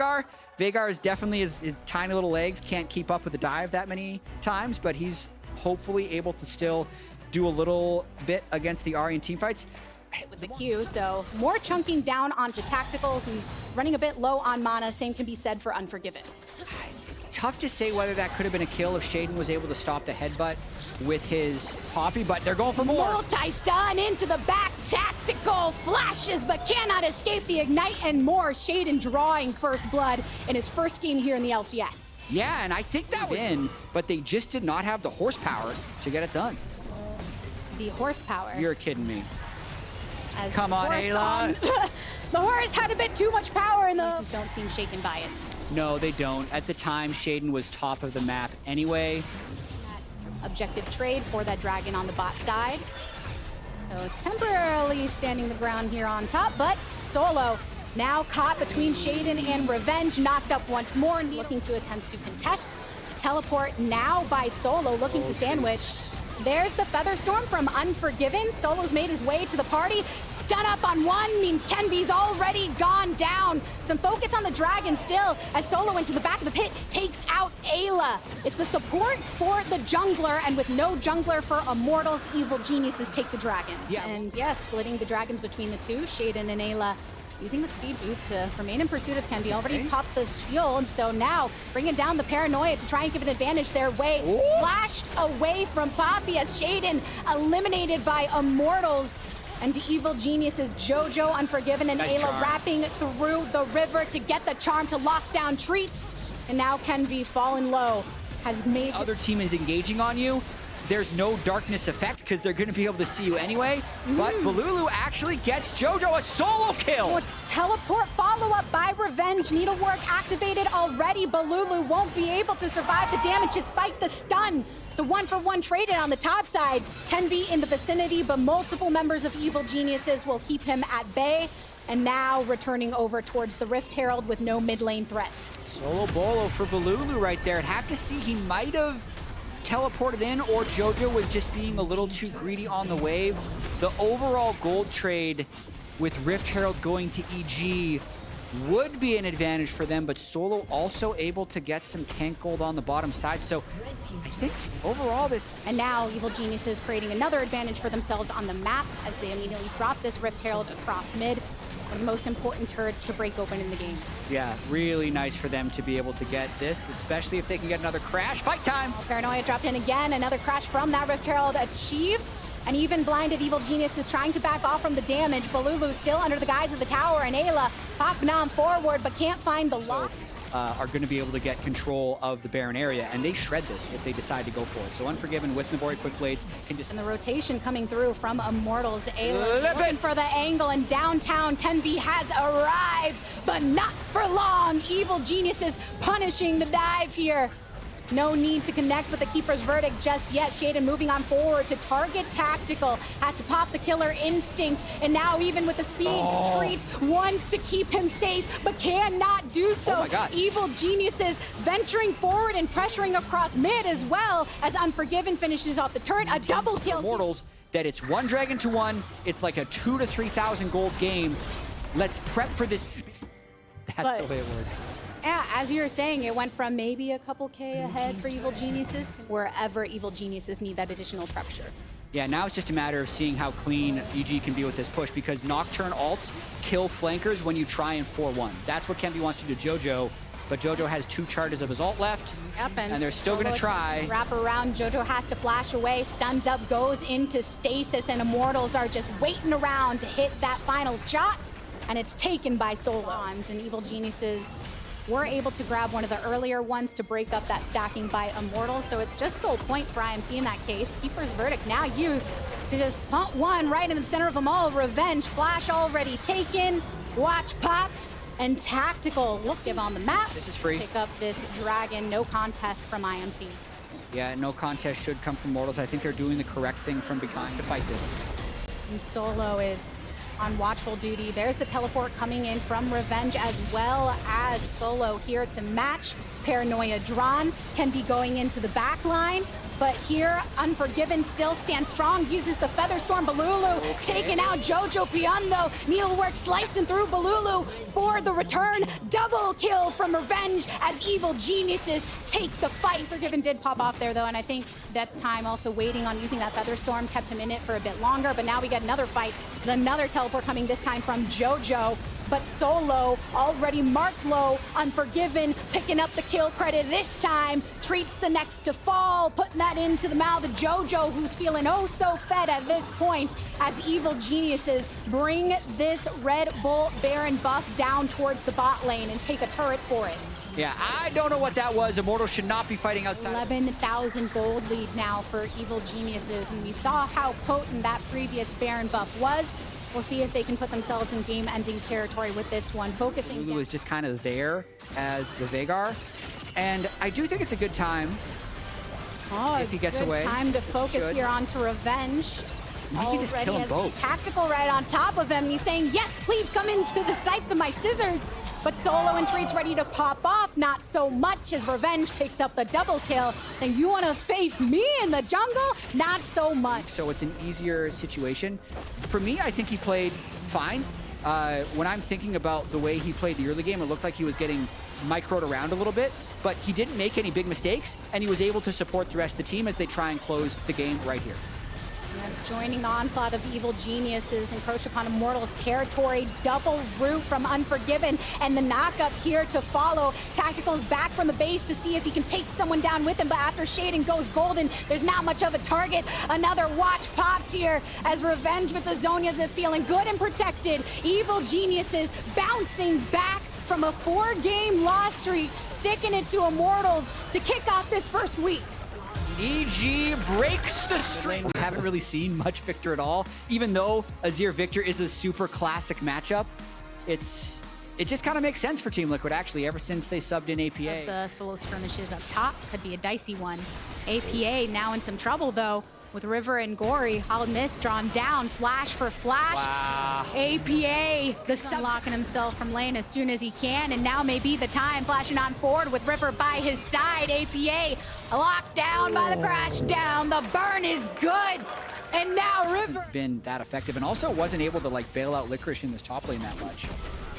Veigar. Veigar is definitely, his tiny little legs can't keep up with the dive that many times, but he's hopefully able to still do a little bit against the Ahri in team fights. With the Q, so more chunking down onto Tactical, who's running a bit low on mana. Same can be said for Unforgiven. Tough to say whether that could have been a kill if Shaden was able to stop the headbutt with his Poppy, but they're going for more. Multi-stun into the back. Tactical flashes, but cannot escape the ignite and more. Shaden drawing first blood in his first game here in the LCS. Yeah, and I think that was in, but they just did not have the horsepower to get it done. The horsepower. You're kidding me. As Come on, Ayla. The horse had a bit too much power, and the don't seem shaken by it. No, they don't. At the time, Shaden was top of the map anyway. Objective trade for that dragon on the bot side. So temporarily standing the ground here on top, but Solo now caught between Shaden and Revenge, knocked up once more, looking to attempt to contest. Teleport now by Solo, looking to sandwich. There's the Feather Storm from Unforgiven. Solo's made his way to the party. Stun up on one means Kenvy's already gone down. Some focus on the dragon still as Solo into the back of the pit takes out Ayla. It's the support for the jungler, and with no jungler for Immortals, Evil Geniuses take the dragon. Yeah. And yeah, splitting the dragons between the two, Shaden and Ayla. Using the speed boost to remain in pursuit of Kenvy. Already popped the shield, so now bringing down the paranoia to try and give an advantage their way. Ooh. Flashed away from Poppy as Shaden eliminated by Immortals. And Evil Geniuses, Jojo, Unforgiven, and nice Ayla charm. wrapping through the river to get the charm to lock down Treats. And now Kenvy, fallen low, has made... Other team is engaging on you. There's no darkness effect because they're going to be able to see you anyway. But Balulu actually gets Jojo a solo kill. Teleport follow-up by Revenge. Needlework activated already. Balulu won't be able to survive the damage despite the stun. So 1-for-1 traded on the top side. Kenvy in the vicinity, but multiple members of Evil Geniuses will keep him at bay. And now returning over towards the Rift Herald with no mid lane threat. Solo bolo for Balulu right there. I'd have to see, he might have teleported in, or Jojo was just being a little too greedy on the wave. The overall gold trade with Rift Herald going to EG would be an advantage for them, but Solo also able to get some tank gold on the bottom side. So I think overall this... And now Evil Geniuses creating another advantage for themselves on the map as they immediately drop this Rift Herald across mid. One of the most important turrets to break open in the game. Yeah, really nice for them to be able to get this, especially if they can get another crash. Fight time! Paranoia dropped in again. Another crash from that Rift Herald achieved. And even blinded Evil Genius is trying to back off from the damage. Balulu still under the guise of the tower, and Ayla popping on forward but can't find the lock. Are going to be able to get control of the Baron area, and they shred this if they decide to go for it. So Unforgiven with Nabori Quick Blades can just... And the rotation coming through from Immortals. Ayla looking for the angle, and downtown Kenvy has arrived, but not for long. Evil Geniuses punishing the dive here. No need to connect with the Keeper's Verdict just yet. Shaden moving on forward to target Tactical. Has to pop the Killer Instinct. And now even with the speed, Treats wants to keep him safe, but cannot do so. Oh my God. Evil Geniuses venturing forward and pressuring across mid as well as Unforgiven finishes off the turret. A double kill. Immortals, that it's 1 dragon to 1. It's like a 2,000 to 3,000 gold game. Let's prep for this. That's the way it works. Yeah, as you were saying, it went from maybe a couple K ahead for Evil Geniuses to wherever Evil Geniuses need that additional pressure. Yeah, now it's just a matter of seeing how clean EG can be with this push, because Nocturne ults kill flankers when you try and 4-1. That's what Kenvy wants to do to Jojo, but Jojo has 2 charges of his ult left, and they're still going to try. Wrap around, Jojo has to flash away, stuns up, goes into stasis, and Immortals are just waiting around to hit that final shot, and it's taken by Solo. And Evil Geniuses were able to grab one of the earlier ones to break up that stacking by Immortals, so it's just sole point for IMT in that case. Keeper's Verdict now used to just pump one right in the center of them all. Revenge, flash already taken, watch popped, and Tactical look give on the map. This is free. Pick up this dragon, no contest from IMT. Yeah, no contest should come from Mortals. I think they're doing the correct thing from behind to fight this. And Solo is on watchful duty. There's the teleport coming in from Revenge, as well as Solo here to match. Paranoia drawn. Can be going into the back line, But here, Unforgiven still stands strong, uses the Featherstorm. Balulu taking out Jojo Piondo. Needlework slicing through Balulu for the return. Double kill from Revenge as Evil Geniuses take the fight. Unforgiven did pop off there though, and I think that time also waiting on using that Featherstorm kept him in it for a bit longer. But now we get another fight, another teleport coming this time from Jojo. But Solo already marked low. Unforgiven picking up the kill credit this time. Treats the next to fall, putting that into the mouth of Jojo, who's feeling oh so fed at this point as Evil Geniuses bring this Red Bull Baron buff down towards the bot lane and take a turret for it. Yeah, I don't know what that was. Immortal should not be fighting outside. 11,000 gold lead now for Evil Geniuses, and we saw how potent that previous Baron buff was. We'll see if they can put themselves in game-ending territory with this one. Focusing Lulu is just kind of there as the Veigar, and I do think it's a good time if he gets away. Time to focus here onto Revenge. He can just kill them both. Tactical right on top of him. He's saying, yes, please come into the sight to my scissors. But Solo and Treat's ready to pop off. Not so much as Revenge picks up the double kill. Then you want to face me in the jungle? Not so much. So it's an easier situation. For me, I think he played fine. When I'm thinking about the way he played the early game, it looked like he was getting microed around a little bit, but he didn't make any big mistakes, and he was able to support the rest of the team as they try and close the game right here. Joining the onslaught of Evil Geniuses, encroach upon Immortal's territory, double root from Unforgiven, and the knockup here to follow. Tactical's back from the base to see if he can take someone down with him, but after Shaden goes golden, there's not much of a target. Another watch pops here as Revenge with the Zonias is feeling good and protected. Evil Geniuses bouncing back from a 4-game loss streak, sticking it to Immortals to kick off this first week. EG breaks the streak. We haven't really seen much Victor at all. Even though Azir Victor is a super classic matchup, it just kind of makes sense for Team Liquid, actually, ever since they subbed in APA. The solo skirmishes up top could be a dicey one. APA now in some trouble, though, with River and Gory. Howled Mist drawn down, flash for flash. Wow. APA, the unlocking himself from lane as soon as he can, and now may be the time, flashing on forward with River by his side. APA locked down by the crash down. The burn is good, and now River. Been that effective, and also wasn't able to like bail out Licorice in this top lane that much.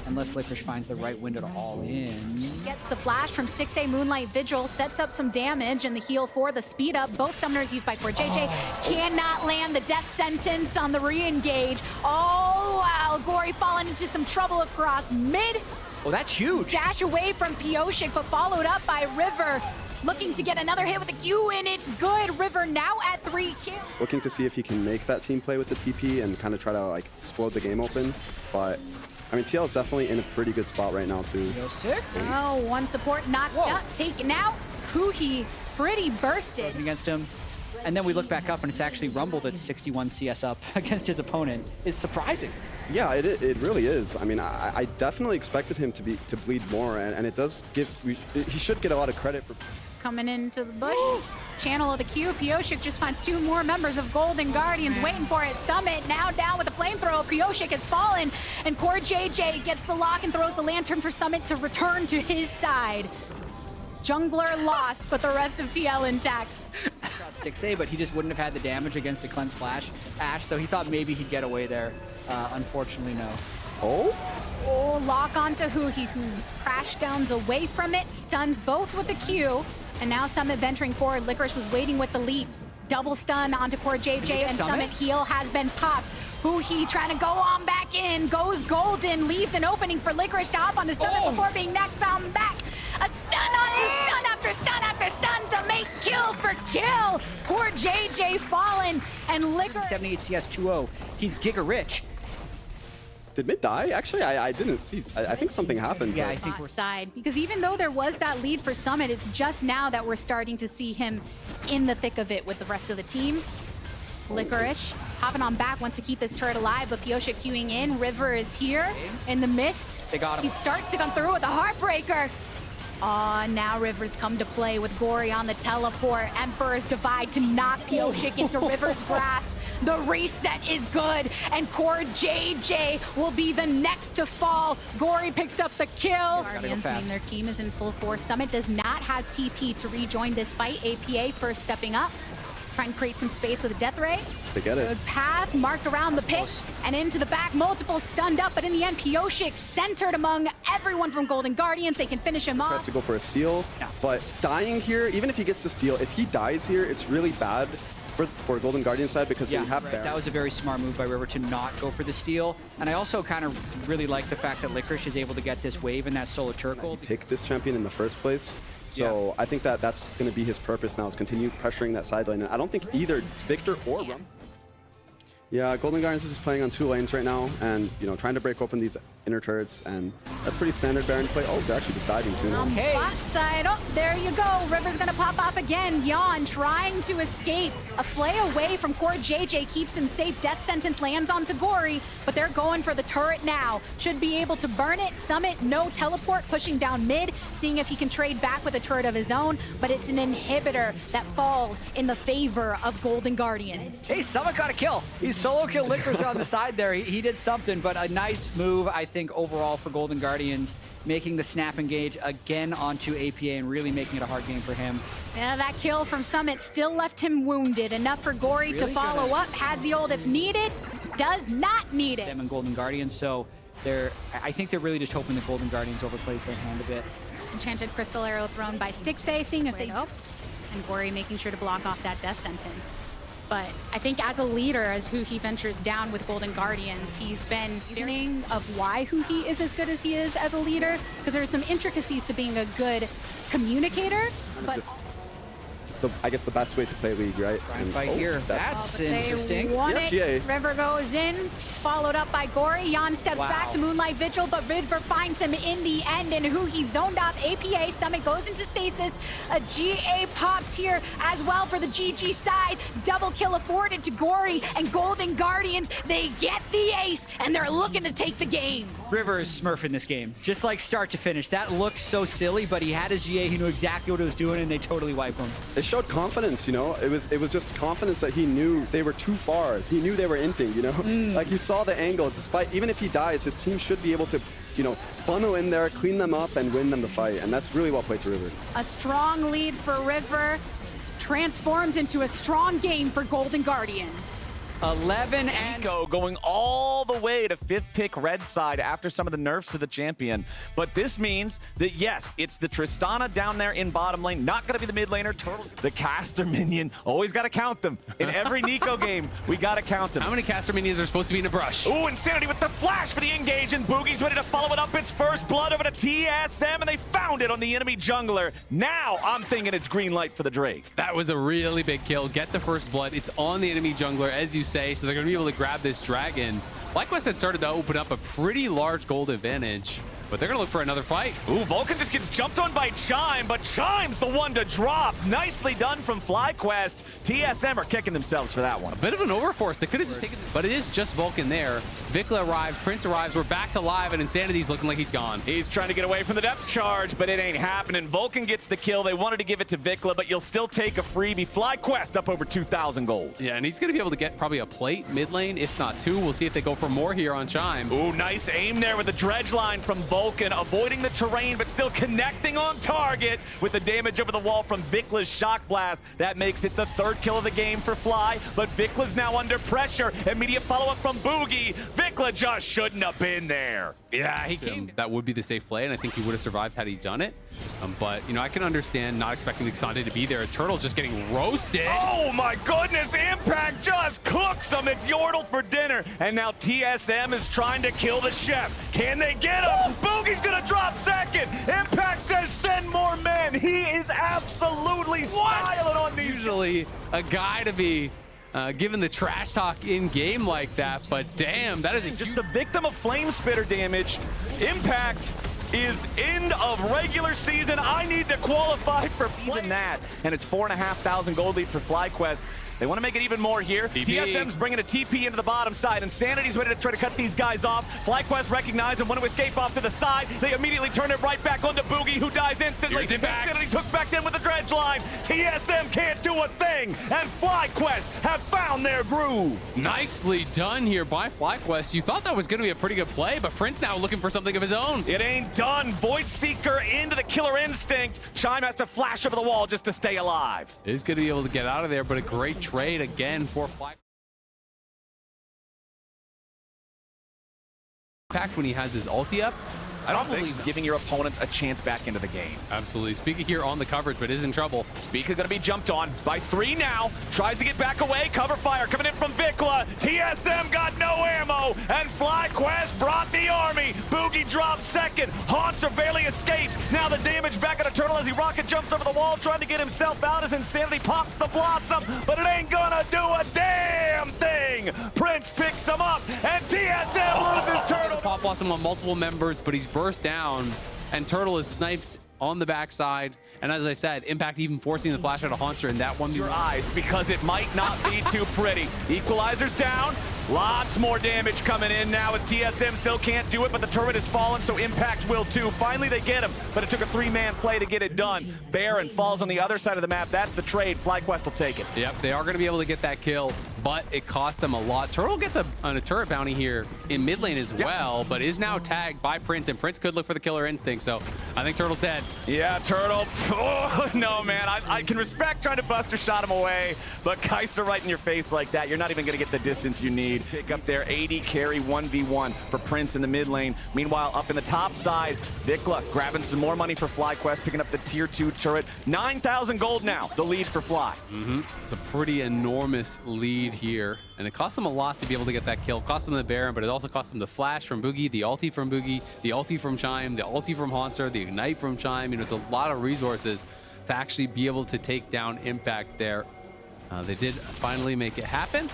Unless Licorice finds the right window to all in. Gets the flash from Stixxay Moonlight Vigil, sets up some damage, and the heal for the speed up. Both summoners used by JJ cannot land the death sentence on the re-engage. Oh, wow, Gory falling into some trouble across mid. Oh, that's huge. Dash away from Pioshik, but followed up by River. Looking to get another hit with the Q, and it's good. River now at 3 kills. Looking to see if he can make that team play with the TP and kind of try to like explode the game open, but I mean, TL is definitely in a pretty good spot right now, too. Sick. Oh, one support knocked out, taken out. Huhi pretty bursted. Against him. And then we look back up, and it's actually Rumble that's 61 CS up against his opponent. It's surprising. Yeah, it really is. I mean, I definitely expected him to bleed more, and it does give. He should get a lot of credit for coming into the bush. Channel of the Q. Pioshik just finds 2 more members of Golden Guardians waiting for his summit. Now down with the flamethrower. Pioshik has fallen, and poor JJ gets the lock and throws the lantern for Summit to return to his side. Jungler lost, but the rest of TL intact. Got Stixxay, but he just wouldn't have had the damage against a cleanse flash Ash, so he thought maybe he'd get away there. Unfortunately, no. Oh, lock onto Huhi, who crash downs away from it, stuns both with the Q, and now Summit venturing forward. Licorice was waiting with the leap. Double stun onto poor JJ, and Summit heal has been popped. Huhi trying to go on back in, goes golden, leaves an opening for Licorice to hop onto Summit before being knocked down back. A stun onto stun after stun after stun to make kill for kill. Poor JJ fallen, and Licorice. 78 CS 2-0. He's giga rich. Did mid die? Actually, I didn't see. I think something happened. Yeah, I think we're side, because even though there was that lead for Summit, it's just now that we're starting to see him in the thick of it with the rest of the team. Licorice hopping on back, wants to keep this turret alive, but Pioshik queuing in. River is here in the mist. They got him. He starts to come through with a Heartbreaker. Oh, now River's come to play with Gory on the teleport. Emperor's Divide to knock Pioshik into River's grasp. The reset is good, and Core JJ will be the next to fall. Gory picks up the kill. Guardians mean their team is in full force. Summit does not have TP to rejoin this fight. APA first stepping up. Try and create some space with a death ray. They get it. Good path marked around the pit and into the back. Multiple stunned up, but in the end, Pioshik centered among everyone from Golden Guardians. They can finish him off. Tries to go for a steal, but dying here, even if he gets the steal, if he dies here, it's really bad for Golden Guardian side because they have Baron. That was a very smart move by River to not go for the steal. And I also kind of really like the fact that Licorice is able to get this wave in that solo Turtle. Pick this champion in the first place. So I think that that's going to be his purpose now, is continue pressuring that side lane. And I don't think either Victor or Rum. Yeah, Golden Guardians is just playing on 2 lanes right now and, you know, trying to break open these inner turrets, and that's pretty standard Baron play. Oh, they're actually just diving too. Okay. Bot side, oh, there you go. River's gonna pop off again. Yon trying to escape. A flay away from Core JJ keeps him safe. Death sentence lands onto Gory, but they're going for the turret now. Should be able to burn it. Summit, no teleport, pushing down mid, seeing if he can trade back with a turret of his own, but it's an inhibitor that falls in the favor of Golden Guardians. Hey, Summit got a kill. He's solo kill Licorice on the side there. He did something, but a nice move, I think, overall for Golden Guardians, making the snap engage again onto APA and really making it a hard game for him. Yeah, that kill from Summit still left him wounded. Enough for Gory to follow up. Has the ult if needed, does not need it. Them and Golden Guardians, so I think they're really just hoping the Golden Guardians overplays their hand a bit. Enchanted Crystal Arrow thrown by Stixay, seeing if they go. And Gory making sure to block off that death sentence. But I think as a leader, as who he ventures down with Golden Guardians, he's been reasoning of why who he is as good as he is as a leader, because there's some intricacies to being a good communicator. But I guess the best way to play League, right? And fight here. That's interesting. Yes, GA. River goes in, followed up by Gory. Yon steps back to Moonlight Vigil, but River finds him in the end, and who he zoned off. APA, Summit goes into stasis. A GA popped here as well for the GG side. Double kill afforded to Gory, and Golden Guardians, they get the ace, and they're looking to take the game. River is smurfing this game, just like start to finish. That looked so silly, but he had his GA, he knew exactly what he was doing, and they totally wiped him. It showed confidence, you know? It was just confidence that he knew they were too far. He knew they were inting, you know? Like, he saw the angle. Despite, even if he dies, his team should be able to, you know, funnel in there, clean them up, and win them the fight. And that's really well played to River. A strong lead for River transforms into a strong game for Golden Guardians. 11 and Nico going all the way to 5th pick red side after some of the nerfs to the champion. But this means that, yes, it's the Tristana down there in bottom lane, not going to be the mid laner. The caster minion, always got to count them. In every Nico game, we got to count them. How many caster minions are supposed to be in a brush? Ooh, Insanity with the flash for the engage, and Boogie's ready to follow it up. It's first blood over to TSM, and they found it on the enemy jungler. Now I'm thinking it's green light for the Drake. That was a really big kill. Get the first blood. It's on the enemy jungler, as you say, so they're going to be able to grab this dragon. FlyQuest had started to open up a pretty large gold advantage, but they're going to look for another fight. Ooh, Vulcan just gets jumped on by Chime, but Chime's the one to drop. Nicely done from FlyQuest. TSM are kicking themselves for that one. A bit of an overforce. They could have just taken it, but it is just Vulcan there. Vikla arrives, Prince arrives, we're back to live, and Insanity's looking like he's gone. He's trying to get away from the depth charge, but it ain't happening. Vulcan gets the kill. They wanted to give it to Vikla, but you'll still take a freebie. FlyQuest up over 2,000 gold. Yeah, and he's going to be able to get probably a plate mid lane, if not 2. We'll see if they go for more here on Chime. Ooh, nice aim there with the dredge line from Vulcan, avoiding the terrain, but still connecting on target with the damage over the wall from Vikla's Shock Blast. That makes it the 3rd kill of the game for Fly, but Vikla's now under pressure. Immediate follow-up from Boogie. Vikla just shouldn't have been there. Yeah, he came. That would be the safe play, and I think he would have survived had he done it. But, you know, I can understand not expecting Xande to be there as Turtle's just getting roasted. Oh my goodness, Impact just cooks him. It's Yordle for dinner. And now TSM is trying to kill the chef. Can they get him? Boogie's gonna drop second. Impact says send more men. He is absolutely styling on these. Usually a guy to be given the trash talk in game like that, but damn, that is just the victim of flame spitter damage. Impact is end of regular season. I need to qualify for even that. And it's 4,500 gold lead for FlyQuest. They want to make it even more here. TSM's bringing a TP into the bottom side. Insanity's ready to try to cut these guys off. FlyQuest recognize and want to escape off to the side. They immediately turn it right back onto Boogie, who dies instantly. Insanity hooked back in with the dredge line. TSM can't do a thing, and FlyQuest have found their groove. Nicely done here by FlyQuest. You thought that was going to be a pretty good play, but Prince now looking for something of his own. It ain't done. Void Seeker into the killer instinct. Chime has to flash over the wall just to stay alive. Is going to be able to get out of there, but a great trade again for FlyQuest. When he has his ulti up, I don't believe giving your opponents a chance back into the game. Absolutely. Spica here on the coverage, but is in trouble. Spica gonna be jumped on by 3 now. Tries to get back away. Cover fire coming in from Vikla. TSM got no ammo, and FlyQuest brought the army. Boogie drops second. Haunter barely escapes. Now the damage back at Eternal as he rocket jumps over the wall, trying to get himself out as Insanity pops the Blossom, but it ain't gonna do a damn thing. Prince picks him up, and TSM loses Turtle. Pop Blossom on multiple members, but he's burst down, and Turtle is sniped on the backside. And as I said, Impact even forcing the flash out of Haunter in that 1v1. Your eyes, because it might not be too pretty. Equalizer's down. Lots more damage coming in now, with TSM still can't do it, but the turret has fallen, so Impact will too. Finally, they get him, but it took a 3-man play to get it done. Baron falls on the other side of the map. That's the trade. FlyQuest will take it. Yep, they are going to be able to get that kill, but it costs them a lot. Turtle gets a turret bounty here in mid lane as well, but is now tagged by Prince, and Prince could look for the killer instinct, so I think Turtle's dead. Yeah, Turtle. Oh, no, man. I can respect trying to buster shot him away, but Kaiser right in your face like that, you're not even going to get the distance you need. Pick up there, 80 carry 1v1 for Prince in the mid lane. Meanwhile, up in the top side, Vikla grabbing some more money for FlyQuest, picking up the tier 2 turret. 9,000 gold now, the lead for Fly. It's a pretty enormous lead here, and it costs them a lot to be able to get that kill. It costs them the Baron, but it also costs them the flash from Boogie, the ulti from Boogie, the ulti from Chime, the ulti from Haunter, the ignite from Chime. You know, it's a lot of resources to actually be able to take down Impact there. They did finally make it happen,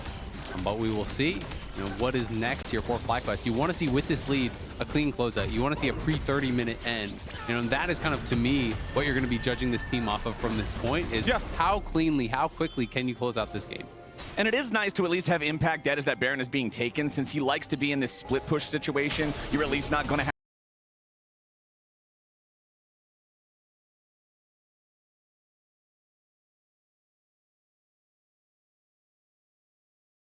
but we will see, you know, what is next here for FlyQuest. You want to see, with this lead, a clean closeout. You want to see a pre-30-minute end. You know, and that is kind of, to me, what you're going to be judging this team off of from this point is how cleanly, how quickly can you close out this game. And it is nice to at least have Impact dead as that Baron is being taken, since he likes to be in this split push situation. You're at least not going to have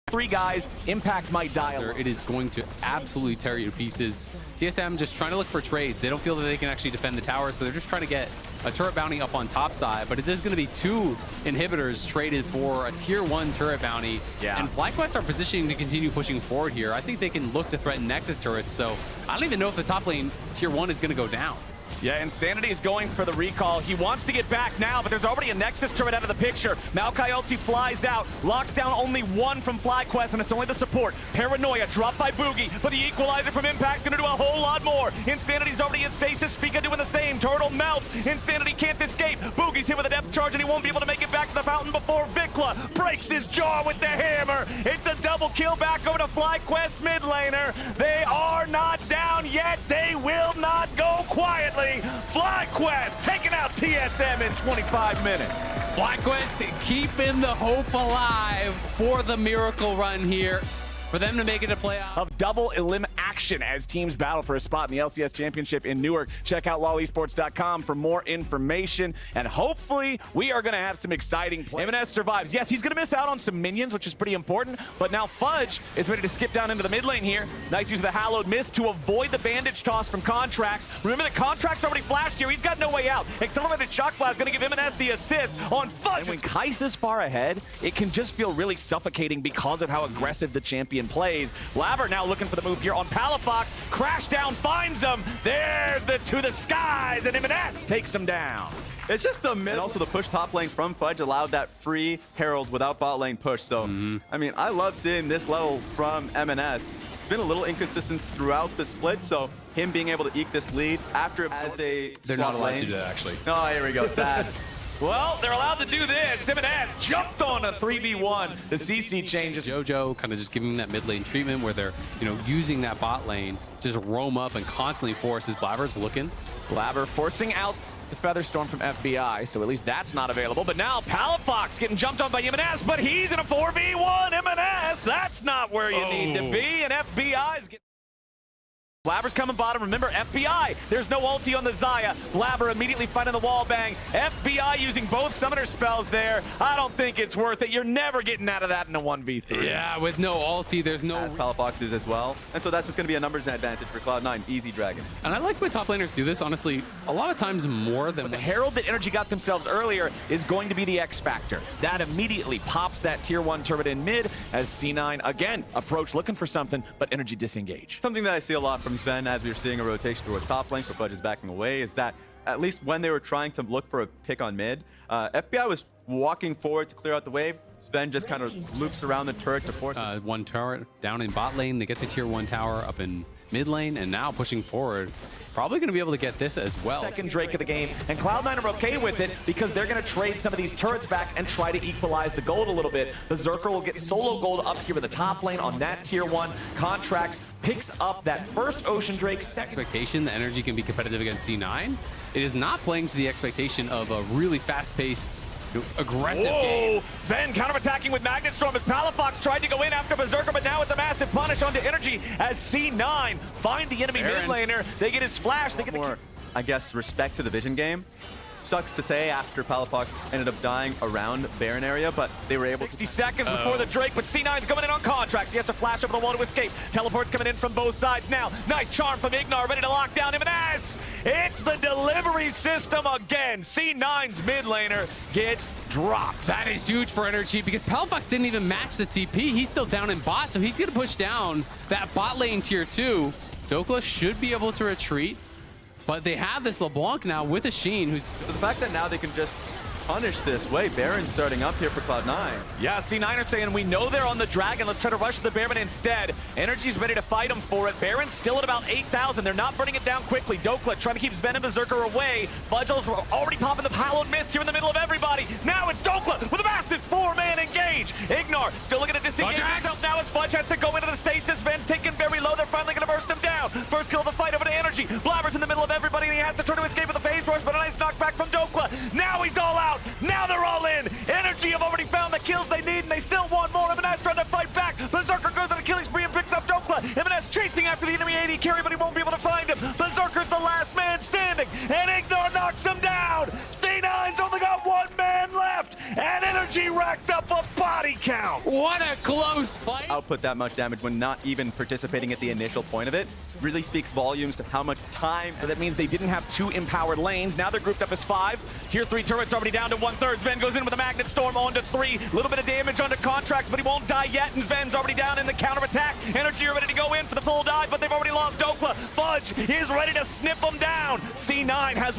3 guys. Impact might die. It is going to absolutely tear you to pieces. TSM just trying to look for trades. They don't feel that they can actually defend the tower, so they're just trying to get a turret bounty up on top side, but it is going to be 2 inhibitors traded for a tier 1 turret bounty. And FlyQuest are positioning to continue pushing forward here. I think they can look to threaten Nexus turrets, so I don't even know if the top lane tier 1 is going to go down. Yeah, Insanity is going for the recall. He wants to get back now, but there's already a Nexus turret out of the picture. Maokai ulti flies out, locks down only 1 from FlyQuest, and it's only the support. Paranoia dropped by Boogie, but the equalizer from Impact's gonna do a whole lot more. Insanity's already in stasis, Spica doing the same. Turtle melts, Insanity can't escape. Boogie's hit with a depth charge, and he won't be able to make it back to the fountain before Vikla breaks his jaw with the hammer. It's a double kill back over to FlyQuest mid laner. They are not down yet. They will not go quietly. FlyQuest taking out TSM in 25 minutes. FlyQuest keeping the hope alive for the miracle run here, for them to make it a playoff. Of double elim action as teams battle for a spot in the LCS Championship in Newark. Check out LawEsports.com for more information, and hopefully we are going to have some exciting play. M&S survives. Yes, he's going to miss out on some minions, which is pretty important, but now Fudge is ready to skip down into the mid lane here. Nice use of the Hallowed Mist to avoid the bandage toss from Contracts. Remember, the Contracts already flashed here. He's got no way out. Accelerated Shock Blast going to give M&S the assist on Fudge. And when Kais is far ahead, it can just feel really suffocating because of how aggressive the champion plays. Blabber now looking for the move here on Palafox. Crash down, finds him. There's the to the skies, and M&S takes him down. It's just the mid. And also the push top lane from Fudge allowed that free Herald without bot lane push. So, I mean, I love seeing this level from M&S. Been a little inconsistent throughout the split, so him being able to eke this lead after they're not allowed to do that, actually. Oh, here we go. Sad. Well, they're allowed to do this. M&S jumped on a 3v1. The CC changes. JoJo kind of just giving that mid lane treatment where they're, you know, using that bot lane to just roam up and constantly force as Blabber's looking. Blabber forcing out the Featherstorm from FBI, so at least that's not available. But now Palafox getting jumped on by M&S, but he's in a 4v1. M&S, that's not where you need to be, and FBI's getting Blabber's coming bottom. Remember, FBI, there's no ulti on the Xayah. Blabber immediately finding the wall bang. FBI using both summoner spells there. I don't think it's worth it. You're never getting out of that in a 1v3. Yeah, with no ulti, there's no... As Palafox is as well. And so that's just going to be a numbers advantage for Cloud9. Easy Dragon. And I like when top laners do this, honestly, a lot of times more than... But the Herald that Energy got themselves earlier is going to be the X factor. That immediately pops that tier 1 turret in mid as C9, again, approach looking for something, but Energy disengage. Something that I see a lot from Sven as we were seeing a rotation towards top lane, so Fudge is backing away, is that at least when they were trying to look for a pick on mid, FBI was walking forward to clear out the wave. Sven just kind of loops around the turret to force it. One turret down in bot lane. They get the tier 1 tower up in mid lane, and now pushing forward. Probably going to be able to get this as well. Second Drake of the game, and Cloud9 are okay with it because they're going to trade some of these turrets back and try to equalize the gold a little bit. Berserker will get solo gold up here with the top lane on that tier 1. Contracts picks up that first Ocean Drake. Expectation that Energy can be competitive against C9. It is not playing to the expectation of a really fast-paced, aggressive game. Sven counterattacking with Magnet Storm as Palafox tried to go in after Berserker, but now it's a massive punish onto Energy as C9 find the enemy mid laner. They get his flash. They get more, I guess, respect to the vision game. Sucks to say after Palafox ended up dying around Baron area, but they were able 60 seconds before the Drake, but C9's coming in on contracts. He has to flash over the wall to escape. Teleport's coming in from both sides now. Nice charm from Ignar, ready to lock down him, and as it's the delivery system again. C9's mid laner gets dropped. That is huge for Energy because Palafox didn't even match the TP. He's still down in bot, so he's going to push down that bot lane tier 2. Dokla should be able to retreat. But they have this LeBlanc now with a Sheen who's... So the fact that now they can just punish this way, Baron's starting up here for Cloud9. Yeah, C9 are saying, we know they're on the Dragon. Let's try to rush the Baron instead. Energy's ready to fight them for it. Baron's still at about 8,000. They're not burning it down quickly. Dokla trying to keep Sven and Berserker away. Fudgel's already popping the Hallowed Mist here in the middle of everybody. Now it's Dokla with a massive 4-man engage. Ignar still looking to disengage himself. Now it's Fudge has to go into the stasis. Sven's taken very low. They're finally going to burst him down. First kill of the fight over to Energy. Blabber's in the middle of everybody, and he has to try to escape with a phase rush, but a nice knockback from Dokla. Now he's all out. Now they're all in. Energy have already found the kills they need, and they still want more. Evanas trying to fight back. Berserker goes on a killing spree and picks up Dokla. Evanas chasing after the enemy AD carry, but he won't be able to find him. Berserker's the last man standing, and Ignar knocks him down. C9's only got 1 man left, and Energy racked up a body count. What a close fight. Output that much damage when not even participating at the initial point of it really speaks volumes to how much time. So that means they didn't have 2 empowered lanes. Now they're grouped up as 5. Tier 3 turrets already down to 1/3. Sven goes in with a Magnet Storm on to 3. A little bit of damage onto contracts, but he won't die yet. And Sven's already down in the counterattack. Energy are ready to go in for the full dive, but they've already lost Dokla. Fudge is ready to snip them down. C9 has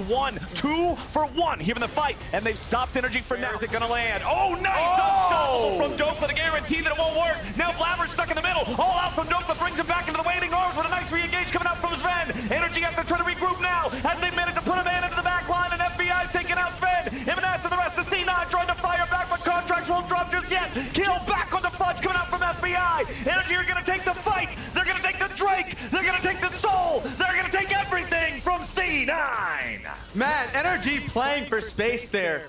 2 for 1 here in the fight, and they've stopped Energy for now. Is it going to land? Oh, nice! Unstoppable from Dokla to guarantee that it won't work. Now Blabber's stuck in the middle. All out from Dokla brings him back into the waiting arms with a nice re-engage coming out from Sven. Energy has to try to regroup now as they managed to put a man into the back line, and FBI taking out Sven. Evanas and the rest of C9 trying to fire back, but contracts won't drop just yet. Kill back on the Fudge coming out from FBI. Energy are going to take the fight. They're going to take the Drake. They're going to take the soul. They're going to take everything from C9. Man, Energy playing for space there.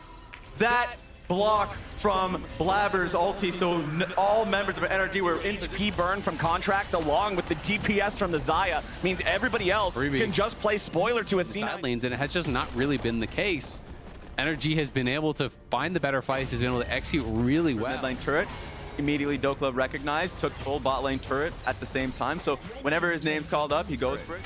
That block from Blabber's ulti, so all members of Energy were in HP burn from contracts along with the DPS from the Xayah means everybody else can just play spoiler to a side lanes, and it has just not really been the case. Energy has been able to find the better fights, has been able to execute really well. Mid lane turret, immediately Dokla recognized, took full bot lane turret at the same time, so whenever his name's called up, he goes for it.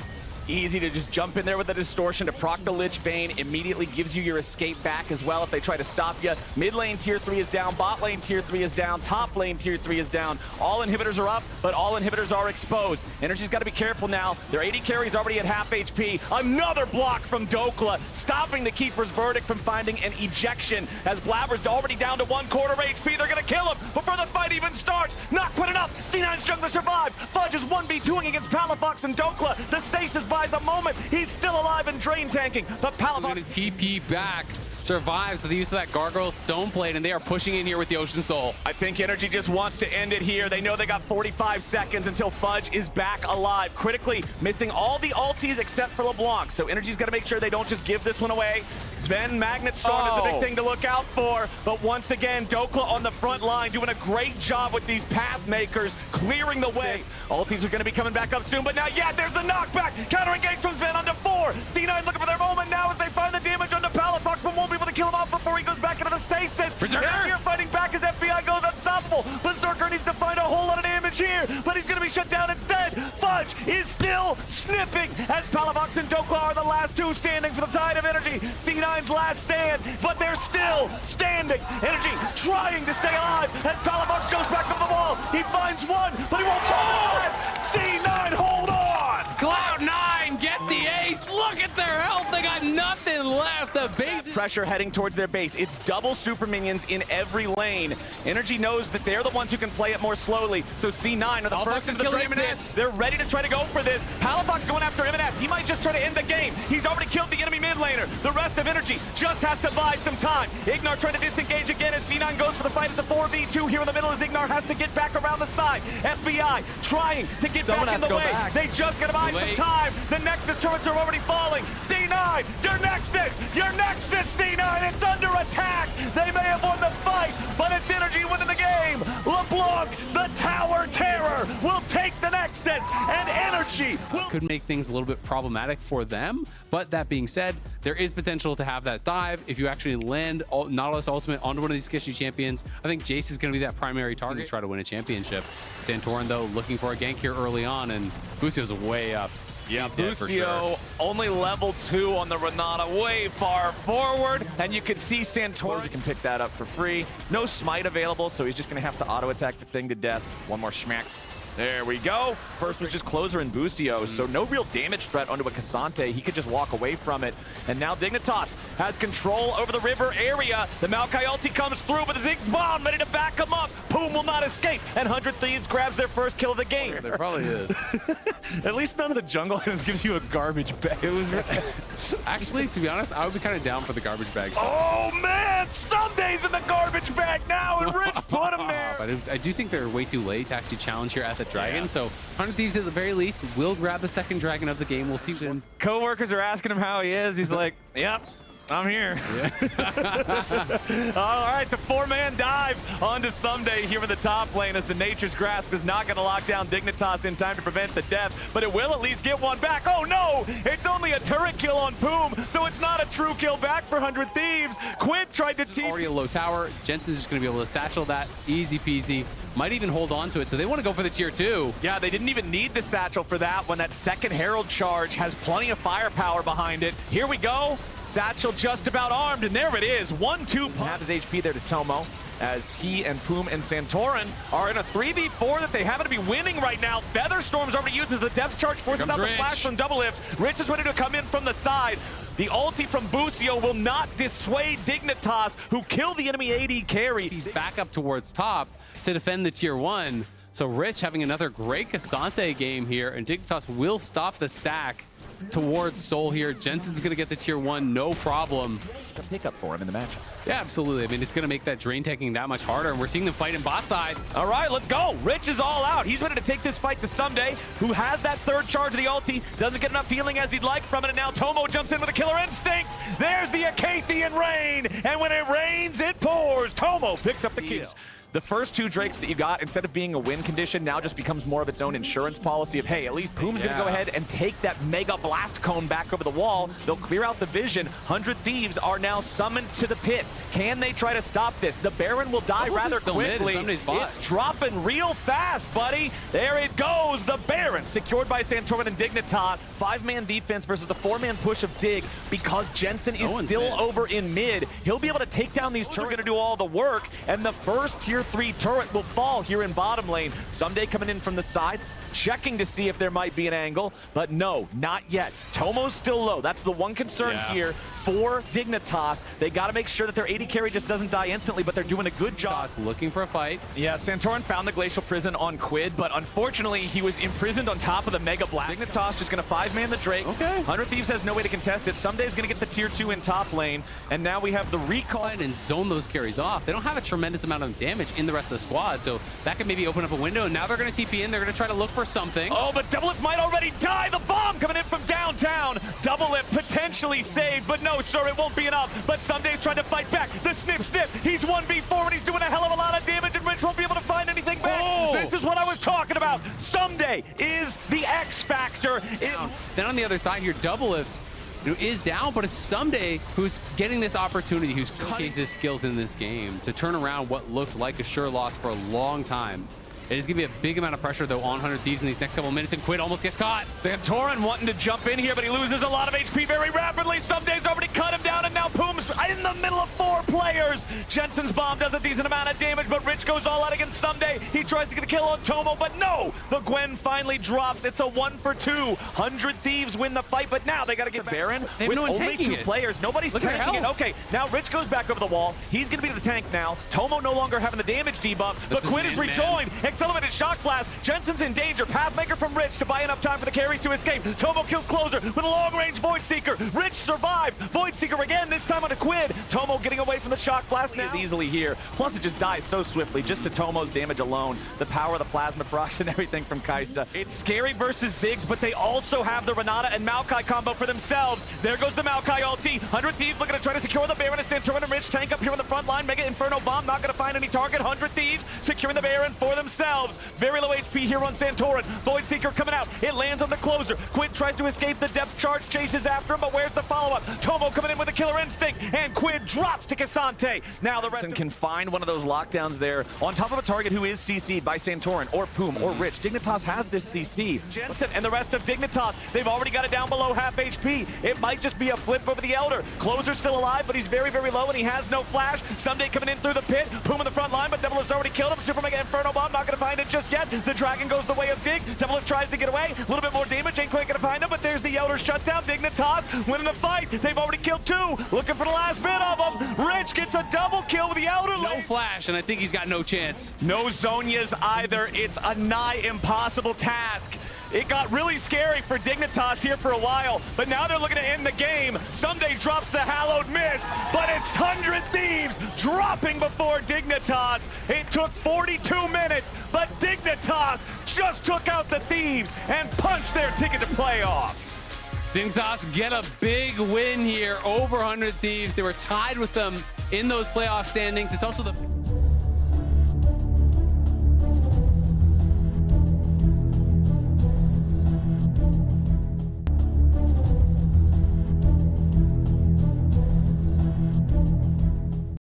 Easy to just jump in there with the distortion to proc the Lich Bane. Immediately gives you your escape back as well if they try to stop you. Mid lane tier 3 is down, bot lane tier 3 is down, top lane tier 3 is down. All inhibitors are up, but all inhibitors are exposed. Energy's got to be careful now. Their AD carry's already at half HP. Another block from Dokla, stopping the Keeper's Verdict from finding an ejection as Blabber's already down to 1/4 HP. They're going to kill him before the fight even starts. Not quite enough. C9's jungler survived. Fudge is 1v2ing against Palafox and Dokla. The stasis buys a moment. He's still alive and drain tanking, but Palafox going to TP back. survives with the use of that Gargoyle Stone Plate, and they are pushing in here with the Ocean Soul. I think Energy just wants to end it here. They know they got 45 seconds until Fudge is back alive. Critically missing all the ultis except for LeBlanc. So Energy's got to make sure they don't just give this one away. Sven, Magnet Storm is the big thing to look out for. But once again, Dokla on the front line doing a great job with these path makers, clearing the way. Ultis are going to be coming back up soon, but now, yeah, there's the knockback. Counter engage from Sven onto 4. C9 looking for their moment now as they find the damage onto Palafox, but won't be able to kill him off before he goes back into the stasis. Berserker! Here fighting back as FBI goes unstoppable. Berserker needs to find a whole lot of damage here, but he's going to be shut down instead. Fudge is still snipping as Palafox and Dokla are the last two standing for the side of Energy. C9's last stand, but they're still standing. Energy trying to stay alive as Palafox goes back up the wall. He finds one, but he won't find the last. C9, hold on! Cloud9 get the ace. Look at their health. They got nothing left. The base Pressure heading towards their base. It's double super minions in every lane. Energy knows that they're the ones who can play it more slowly. So C9 are the first is to the killing Drake M&S. pit. They're ready to try to go for this. Palafox going after M&S. He might just try to end the game. He's already killed the enemy mid laner. The rest of Energy just has to buy some time. Ignar trying to disengage again as C9 goes for the fight. It's a 4v2 here in the middle as Ignar has to get back around the side. FBI trying to get Someone back in has the to go way. back. They just gotta buy some time. The Nexus turrets are already falling. C9, your Nexus, C9, it's under attack. They may have won the fight, but it's Energy winning the game. LeBlanc, the Tower Terror, will take the Nexus, and Energy will... could make things a little bit problematic for them. But that being said, there is potential to have that dive. If you actually land Nautilus Ultimate onto one of these Skirmishes champions, I think Jace is going to be that primary target to try to win a championship. Santorin, though, looking for a gank here early on, and Busio's way up. Yeah, He's dead for Busio sure. only level 2 on the Renata, way far forward, and you can see Santorin can pick that up for free. No smite available, so he's just gonna have to auto attack the thing to death. One more smack. There we go. First was just Closer and Busio, so no real damage threat onto a Cassante. He could just walk away from it. And now Dignitas has control over the river area. The Maokai ulti comes through with a Ziggs bomb, ready to back him up. Poom will not escape, and 100 Thieves grabs their first kill of the game. There probably is. At least none of the jungle items gives you a garbage bag. It was actually, to be honest, I would be kind of down for the garbage bag. Oh man, Sunday's in the garbage bag now, and Rich put him there. But I do think they're way too late to actually challenge here at the dragon. So 100 Thieves at the very least will grab the second dragon of the game. We'll see when Co-workers are asking him how he is. He's like, yep, I'm here. Yeah. All right, the 4-man dive onto Someday here in the top lane as the Nature's Grasp is not going to lock down Dignitas in time to prevent the death, but it will at least get one back. Oh no, it's only a turret kill on Poom, so it's not a true kill back for 100 Thieves. Quint tried to team. Already a low tower. Jensen's just going to be able to satchel that easy peasy. Might even hold on to it, so they want to go for the tier 2. Yeah, they didn't even need the satchel for that when that second Herald charge has plenty of firepower behind it. Here we go. Satchel just about armed, and there it is. 1-2. Have his HP there to Tomo as he and Poom and Santorin are in a 3v4 that they happen to be winning right now. Featherstorm's already uses the depth charge, forces out the flash from Double Lift. Rich is ready to come in from the side. The ulti from Busio will not dissuade Dignitas, who killed the enemy AD carry. He's back up towards top to defend the tier 1. So Rich having another great Cassante game here, and Dignitas will stop the stack towards Soul here. Jensen's going to get the tier 1, no problem. It's a pickup for him in the matchup. Yeah, absolutely. I mean, it's going to make that drain taking that much harder, and we're seeing them fight in bot side. All right, let's go. Rich is all out. He's ready to take this fight to Someday, who has that third charge of the ulti. Doesn't get enough healing as he'd like from it, and now Tomo jumps in with a killer instinct. There's the Acathian rain, and when it rains, it pours. Tomo picks up the kill. The first 2 Drakes that you got, instead of being a win condition, now just becomes more of its own insurance policy of, hey, at least Poom's going to go ahead and take that Mega Blast Cone back over the wall. They'll clear out the vision. 100 Thieves are now summoned to the pit. Can they try to stop this? The Baron will die rather quickly. It's dropping real fast, buddy. There it goes. The Baron secured by Santorin and Dignitas. 5-man defense versus the 4-man push of Dig. Because Jensen is still over in mid, he'll be able to take down these turrets. Are going to do all the work, and the first tier 3 turret will fall here in bottom lane. Someday coming in from the side. checking to see if there might be an angle, but no, not yet. Tomo's still low. That's the one concern here for Dignitas. They got to make sure that their AD carry just doesn't die instantly, but they're doing a good job. Looking for a fight. Yeah, Santorin found the Glacial Prison on Quid, but unfortunately, he was imprisoned on top of the Mega Blast. Dignitas just going to 5-man the Drake. Okay. 100 Thieves has no way to contest it. Someday's going to get the tier 2 in top lane, and now we have the recall. And zone those carries off. They don't have a tremendous amount of damage in the rest of the squad, so that could maybe open up a window. And now they're going to TP in. They're going to try to look for something. Oh, but Doublelift might already die. The bomb coming in from downtown. Doublelift potentially saved, but no, sir, it won't be enough. But Someday's trying to fight back. The snip. He's 1v4 and he's doing a hell of a lot of damage, and Rich won't be able to find anything back. Oh. This is what I was talking about. Someday is the X factor. Then on the other side here, Doublelift is down, but it's Someday who's getting this opportunity, who's cutting his skills in this game to turn around what looked like a sure loss for a long time. It is going to be a big amount of pressure, though, on 100 Thieves in these next couple of minutes, and Quid almost gets caught. Santorin wanting to jump in here, but he loses a lot of HP very rapidly. Someday's already cut him down, and now Poom's in the middle of 4 players. Jensen's bomb does a decent amount of damage, but Rich goes all out against Someday. He tries to get a kill on Tomo, but no! The Gwen finally drops. It's a 1 for 2. 100 Thieves win the fight, but now they got to get Baron with only 2 players. Nobody's tanking it. Okay, now Rich goes back over the wall. He's going to be the tank now. Tomo no longer having the damage debuff, but Quid is rejoined. Accelerated Shock Blast. Jensen's in danger. Pathmaker from Rich to buy enough time for the carries to escape. Tomo kills Closer with a long-range Void Seeker. Rich survives. Void Seeker again, this time on a Quid. Tomo getting away from the Shock Blast now. Is easily here. Plus, it just dies so swiftly, just to Tomo's damage alone. The power of the Plasma procs and everything from Kaisa. It's scary versus Ziggs, but they also have the Renata and Maokai combo for themselves. There goes the Maokai ulti. 100 Thieves looking to try to secure the Baron, and Santorin and Rich tank up here on the front line. Mega Inferno Bomb not going to find any target. 100 Thieves securing the Baron for themselves. Very low HP here on Santorin. Void Seeker coming out. It lands on the Closer. Quid tries to escape. The depth charge chases after him, but where's the follow-up? Tomo coming in with a killer instinct, and Quid drops to Cassante. Now the rest can find one of those lockdowns there on top of a target who is CC'd by Santorin or Poom or Rich. Dignitas has this CC. Jensen and the rest of Dignitas, they've already got it down below half HP. It might just be a flip over the Elder. Closer's still alive, but he's very, very low, and he has no flash. Someday coming in through the pit. Poom in the front line, but Doublelift's already killed him. Super Mega Inferno Bomb, not going to find it just yet. The Dragon goes the way of Dig. Doublelift tries to get away. A little bit more damage. Ain't quite going to find him, but there's the Elder shutdown. Dignitas winning the fight. They've already killed 2. Looking for the last bit of them. Rich gets a double kill with the Elder. No flash, and I think he's got no chance. No Zonias either. It's a nigh impossible task. It got really scary for Dignitas here for a while, but now they're looking to end the game. Someday drops the Hallowed Mist, but it's 100 Thieves dropping before Dignitas. It took 42 minutes, but Dignitas just took out the Thieves and punched their ticket to playoffs. Dignitas get a big win here over 100 Thieves. They were tied with them in those playoff standings. It's also the